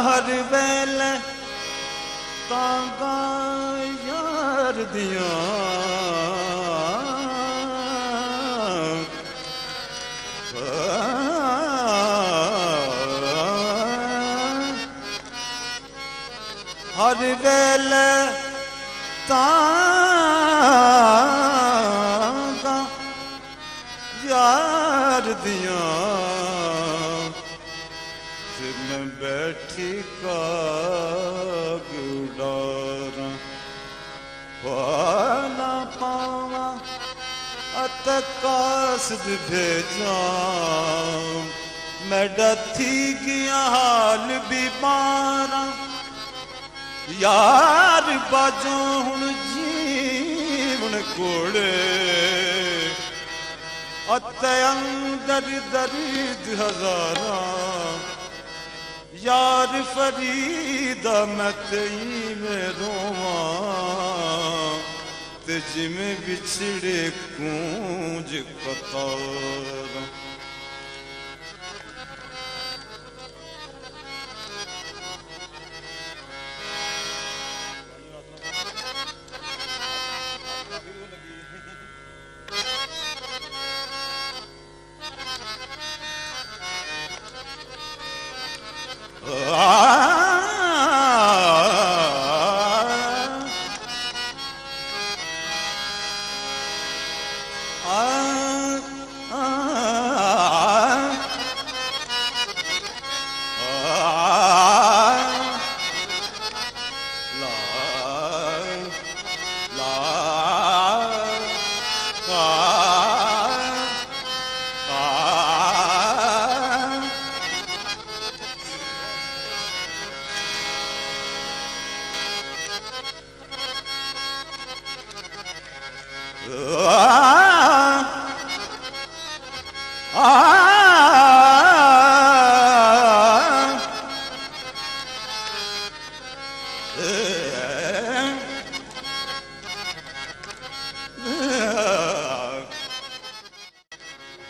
हर वेले तांगा यार दिया हर वेले तांगा यार दिया मैं बैठी का गुडारा वाला पावा अत कासद भेजा मैं डथी गया हाल बीमारा यार बाजो हुण जीवन कोड़े अत अंदर दर्द हजारा यार फरीदा मैं तेई में रोवा ते जिमें बिछड़े कूंज कतार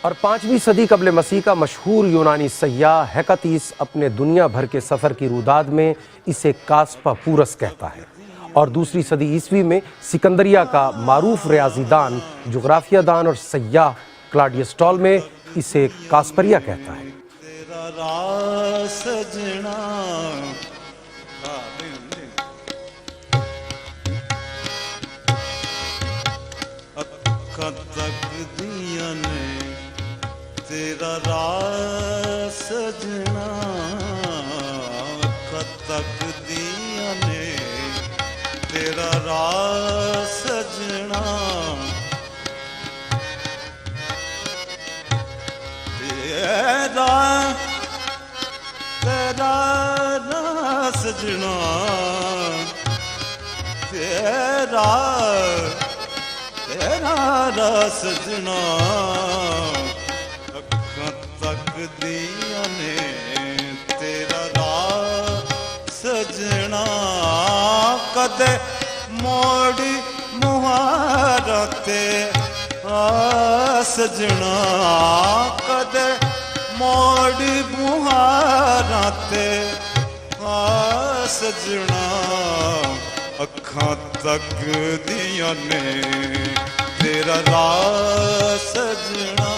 और 5वीं सदी कब्ल मसीह का मशहूर यूनानी सय्याह हेकातीस अपने दुनिया भर के सफ़र की रुदाद में इसे कास्पापूरस कहता है और 2री सदी ईस्वी में सिकंदरिया का मारूफ रियाजीदान, जुग्राफियादान और सय्याह क्लाडियस टॉलमे इसे कास्परिया कहता है। तेरा राज सजना तक दिया ने तेरा राज सजना तेरा राज सजना तेरा राज सजना तक दिया ने तेरा राज सजना कदे मोड़ी मुहारा ते सजना कदे मोड़ी मुहारा ते सजना अखां तक दिया ने तेरा राज सजना